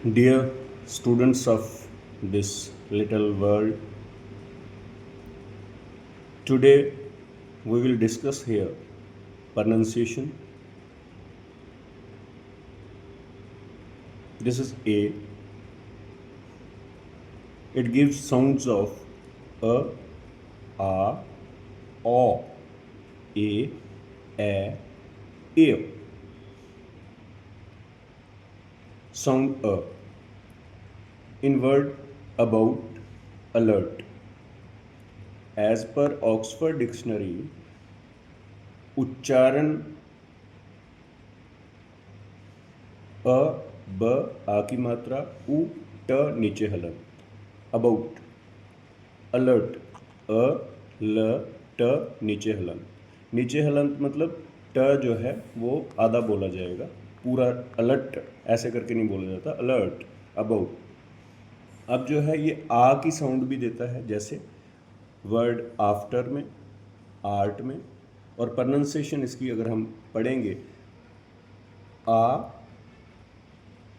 Dear students of this little world, today we will discuss here pronunciation. This is A. It gives sounds of a, o, a, e. Sound a. In word about, alert. As per Oxford Dictionary, उच्चारण अ ब आ की मात्रा उ ट नीचे हलन about alert अ ल ट नीचे हलंत मतलब ट जो है वो आधा बोला जाएगा, पूरा अलर्ट ऐसे करके नहीं बोला जाता, अलर्ट अबाउट। अब जो है ये आ की साउंड भी देता है, जैसे वर्ड आफ्टर में, आर्ट में, और प्रोनाउंसिएशन इसकी अगर हम पढ़ेंगे आ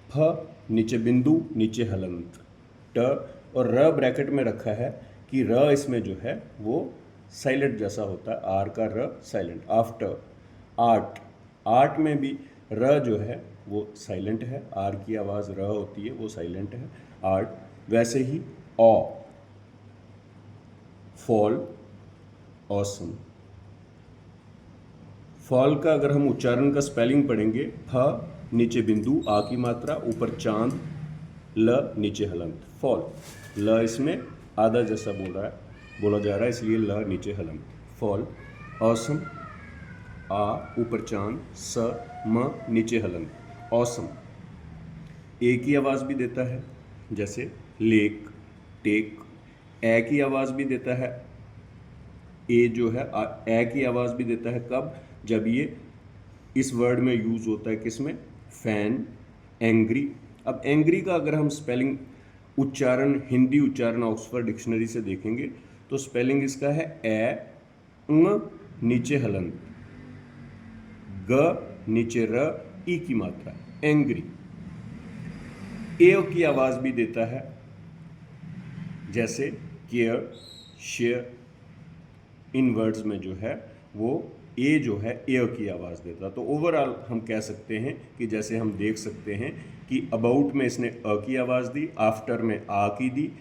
फ नीचे बिंदु नीचे हलंत ट, और र ब्रैकेट में रखा है कि र इसमें जो है वो साइलेंट जैसा होता है, आर का र साइलेंट। आफ्टर आर्ट, आर्ट में भी र जो है वो साइलेंट है, आर की आवाज़ र होती है, वो साइलेंट है आर्ट। वैसे ही ऑ, फॉल, ऑसम। फॉल का अगर हम उच्चारण का स्पेलिंग पढ़ेंगे, फ नीचे बिंदु आ की मात्रा ऊपर चांद ल नीचे हलंत फॉल। ल इसमें आधा जैसा बोला जा रहा है, इसलिए ल नीचे हलंत फॉल। ऑसम आ ऊपर चांद स म नीचे हलंत ऑसम। ए की आवाज़ भी देता है, जैसे लेक, टेक। ए की आवाज़ भी देता है, ए जो है ए की आवाज़ भी देता है कब, जब ये इस वर्ड में यूज़ होता है, किसमें, फैन, एंग्री। अब एंग्री का अगर हम स्पेलिंग उच्चारण, हिंदी उच्चारण ऑक्सफोर्ड डिक्शनरी से देखेंगे तो स्पेलिंग इसका है ए ङ नीचे हलंत ग नीचे र ई की मात्रा, एंग्री। ए की आवाज़ भी देता है, जैसे केयर, शेयर। इन वर्ड्स में जो है वो ए जो है ए की आवाज़ देता। तो ओवरऑल हम कह सकते हैं कि जैसे हम देख सकते हैं कि अबाउट में इसने अ की आवाज़ दी, आफ्टर में आ की दी,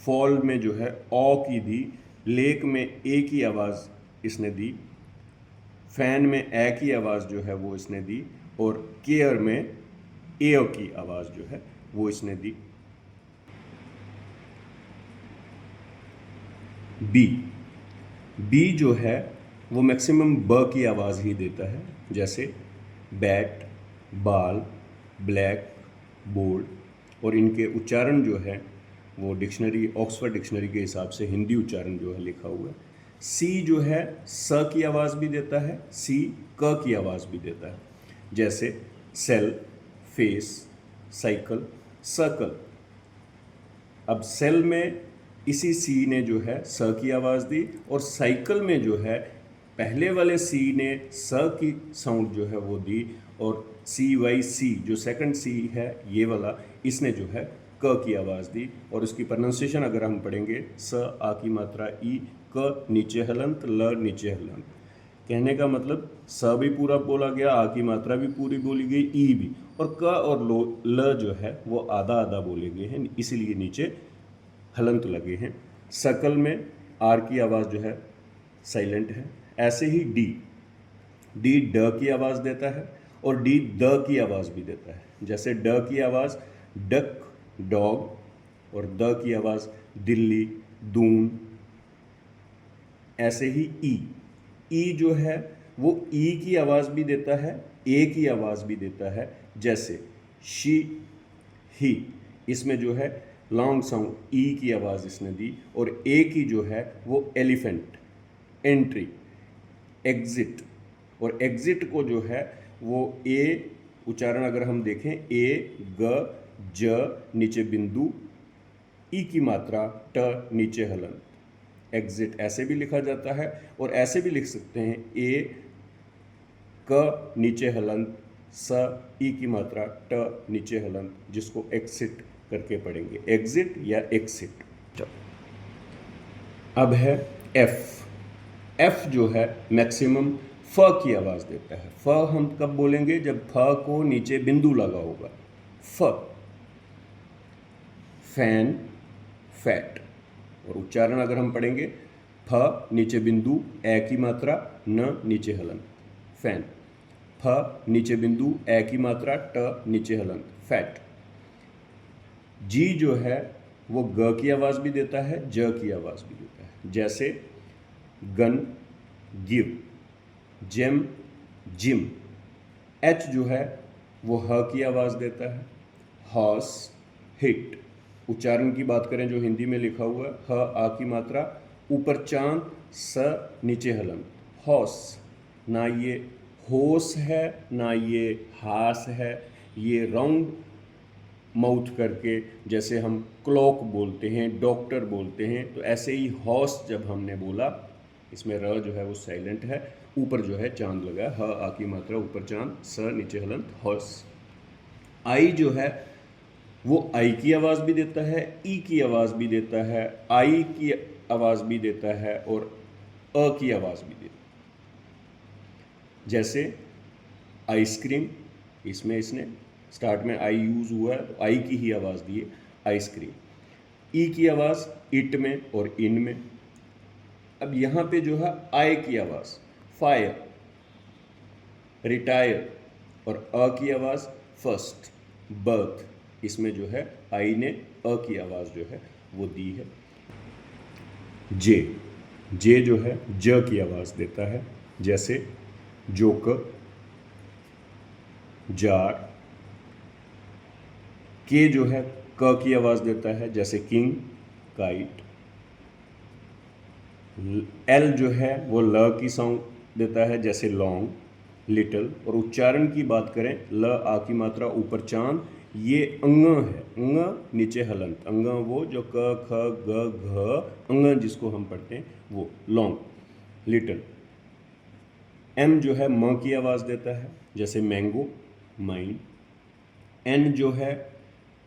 फॉल में जो है ओ की दी, लेक में ए की आवाज़ इसने दी, फैन में ए की आवाज़ जो है वो इसने दी, और केयर में ए की आवाज़ जो है वो इसने दी। बी, बी जो है वो मैक्सिमम ब की आवाज़ ही देता है, जैसे बैट, बाल, ब्लैक, बोर्ड। और इनके उच्चारण जो है वो डिक्शनरी, ऑक्सफोर्ड डिक्शनरी के हिसाब से हिंदी उच्चारण जो है लिखा हुआ है। सी जो है स की आवाज़ भी देता है, सी क की आवाज़ भी देता है, जैसे सेल, फेस, साइकिल, सर्कल। अब सेल में इसी सी ने जो है स की आवाज़ दी, और साइकिल में जो है पहले वाले सी ने स की साउंड जो है वो दी, और सी वाई सी जो सेकंड सी है ये वाला, इसने जो है क की आवाज़ दी। और उसकी प्रोनाउंसिएशन अगर हम पढ़ेंगे, स आ की मात्रा ई, क नीचे हलंत ल नीचे हलंत। कहने का मतलब स भी पूरा बोला गया, आ की मात्रा भी पूरी बोली गई, ई भी, और क और ल जो है वो आधा आधा बोले गए हैं, इसीलिए नीचे हलंत लगे हैं। सकल में आर की आवाज़ जो है साइलेंट है। ऐसे ही डी, डी ड की आवाज़ देता है, और डी द की आवाज़ भी देता है, जैसे ड की आवाज़ डक, डॉग, और द की आवाज़ दिल्ली, दून। ऐसे ही ई, ई जो है वो ई की आवाज़ भी देता है, ए की आवाज़ भी देता है, जैसे शी, ही। इसमें जो है लॉन्ग साउंड ई की आवाज़ इसने दी, और ए की जो है वो एलिफेंट, एंट्री, एग्जिट। और एग्जिट को जो है वो ए उच्चारण अगर हम देखें, ए ग ज नीचे बिंदु, ई की मात्रा ट नीचे हलंत, एग्जिट ऐसे भी लिखा जाता है। और ऐसे भी लिख सकते हैं, ए क नीचे हलंत स ई की मात्रा, ट नीचे हलंत, जिसको एक्सिट करके पढ़ेंगे, एग्जिट या एक्सिट। अब है एफ। एफ जो है मैक्सिमम फ की आवाज़ देता है। फ हम कब बोलेंगे? जब फ को नीचे बिंदु लगा होगा। फ, फैन, फैट। और उच्चारण अगर हम पढ़ेंगे, फ नीचे बिंदु, ए की मात्रा, न नीचे हलंत, फैन। फ नीचे बिंदु, ए की मात्रा, ट नीचे हलंत, फैट। जी जो है वो ग की आवाज़ भी देता है, ज की आवाज़ भी देता है। जैसे gun, give, gem, gym. H जो है वो ह की आवाज़ देता है, हॉर्स, हिट। उच्चारण की बात करें जो हिंदी में लिखा हुआ है, ह आ की मात्रा, ऊपर चांद, स नीचे हलंत, हॉर्स। ना ये होस है ना ये हास है, ये राउंड माउथ करके, जैसे हम क्लॉक बोलते हैं, डॉक्टर बोलते हैं, तो ऐसे ही हॉर्स जब हमने बोला, इसमें र जो है वो साइलेंट है, ऊपर जो है चांद लगा, ह आ की मात्रा, ऊपर चांद, स नीचे हलंत, हॉर्स। आई जो है वो आई की आवाज़ भी देता है, ई की आवाज़ भी देता है, आई की आवाज़ भी देता है, और अ की आवाज़ भी देता है। जैसे आइसक्रीम, इसमें इसने स्टार्ट में आई यूज़ हुआ है, तो आई की ही आवाज़ दी है, आइसक्रीम। ई की आवाज़ इट में और इन में। अब यहाँ पे जो है आई की आवाज़, फायर, रिटायर, और अ की आवाज़ फर्स्ट, बर्थ। इसमें जो है आई ने अ की आवाज़ जो है वो दी है। जे, जे जो है ज की आवाज़ देता है। जैसे जोकर, जार। के जो है क की आवाज़ देता है, जैसे किंग, काइट। एल जो है वो ल की साउंड देता है, जैसे लॉन्ग, लिटिल। और उच्चारण की बात करें, ल आ की मात्रा, ऊपर चांद, ये अंग है, अंग नीचे हलंत। अंग वो जो क ख ग घ, अंग जिसको हम पढ़ते हैं वो, लॉन्ग, लिटिल। एम जो है म की आवाज़ देता है, जैसे मैंगो, माइंड। एन जो है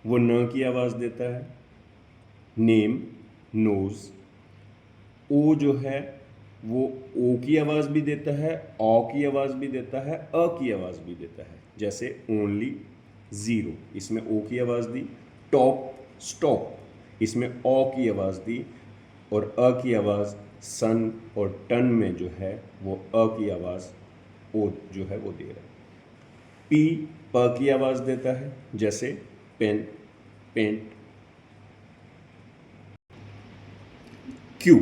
वो न की आवाज़ देता है, नेम, नोज। ओ जो है वो ओ की आवाज़ भी देता है, औ की आवाज़ भी देता है, अ की आवाज़ भी देता है। जैसे ओनली, ज़ीरो, इसमें ओ की आवाज़ दी। टॉप, स्टॉप, इसमें ओ की आवाज़ दी, और अ की आवाज़ सन और टन में जो है वो अ की आवाज़ ओ जो है वो दे रहा है। पी प की आवाज़ देता है, जैसे पेन, पेंट। क्यू,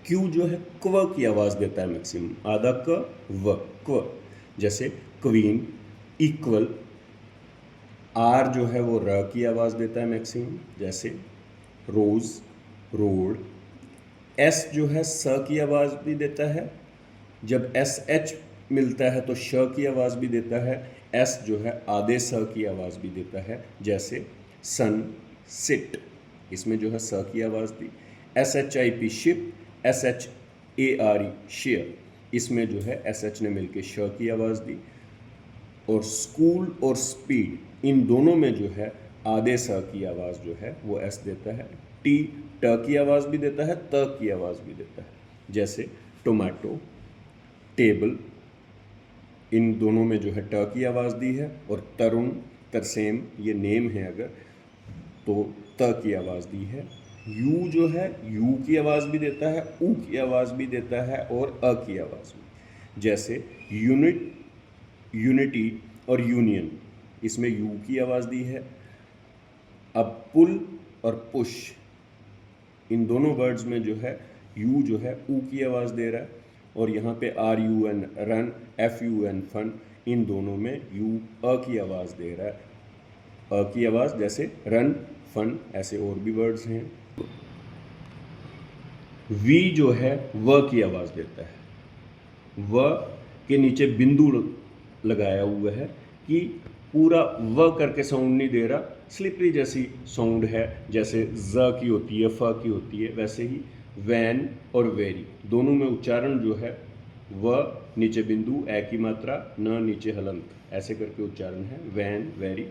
क्यू जो है क्व की आवाज़ देता है मैक्सिमम, आधा क व, क्व। जैसे क्वीन, इक्वल। आर जो है वो र की आवाज़ देता है मैक्सिमम, जैसे रोज़, रोड। एस जो है स की आवाज़ भी देता है, जब एस एच मिलता है तो श की आवाज़ भी देता है। एस जो है आधे स की आवाज़ भी देता है, जैसे सन, सिट, इसमें जो है स की आवाज़ दी। S H I P, ship. S H A R E, share, इसमें जो है एस एच ने मिलके श की आवाज़ दी। और स्कूल और स्पीड, इन दोनों में जो है आधे स की आवाज़ जो है वो एस देता है। टी ट की आवाज़ भी देता है, त की आवाज़ भी देता है। जैसे टोमेटो, टेबल, इन दोनों में जो है ट की आवाज़ दी है। और तरुण, तरसेम, ये नेम है अगर, तो त की आवाज़ दी है। यू जो है यू की आवाज़ भी देता है, ऊ की आवाज़ भी देता है, और अ की आवाज़ भी। जैसे यूनिट, यूनिटी और यूनियन, इसमें यू की आवाज़ दी है। अब पुल और पुश, इन दोनों वर्ड्स में जो है यू जो है ऊ की आवाज़ दे रहा है। और यहाँ पे R U N, run, F U N, fun, इन दोनों में यू अ की आवाज़ दे रहा है। अ की आवाज़, जैसे रन, फन, ऐसे और भी वर्ड्स हैं। वी जो है व की आवाज़ देता है। व के नीचे बिंदु लगाया हुआ है कि पूरा व करके साउंड नहीं दे रहा, स्लिपरी जैसी साउंड है, जैसे ज की होती है, फ की होती है, वैसे ही वैन और वेरी दोनों में उच्चारण जो है व नीचे बिंदु, ए की मात्रा, न नीचे हलंत, ऐसे करके उच्चारण है। Van, very.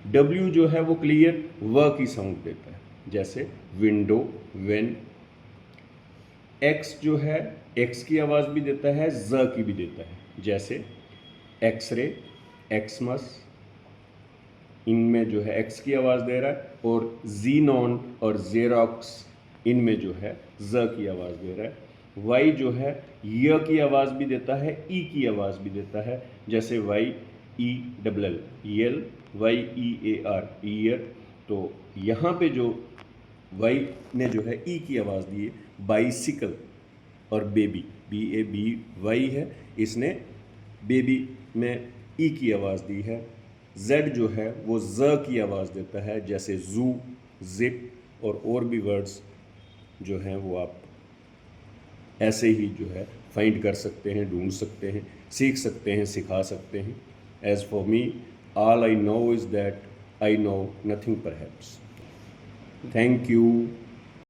डब्ल्यू जो है वो क्लियर व की साउंड देता है, जैसे विंडो, वेन। एक्स जो है एक्स की आवाज़ भी देता है, ज की भी देता है, जैसे एक्सरे, एक्समस। इनमें जो है एक्स की आवाज़ दे रहा है, और जीनॉन और जेरोक्स इनमें जो है ज की आवाज़ दे रहा है। वाई जो है य की आवाज़ भी देता है, ई की आवाज़ भी देता है, जैसे Y E double L, yell, Y E A R, year. तो यहाँ पे जो वाई ने जो है ई की आवाज़ दी है, बाइसिकल। और baby, B A B Y है, इसने बेबी में ई की आवाज़ दी है। जेड जो है वो ज की आवाज़ देता है, जैसे जू, जिप और भी वर्ड्स जो हैं वो आप ऐसे ही जो है फाइंड कर सकते हैं, ढूंढ सकते हैं, सीख सकते हैं, सिखा सकते हैं। As for me, all I know is that I know nothing perhaps. Thank you.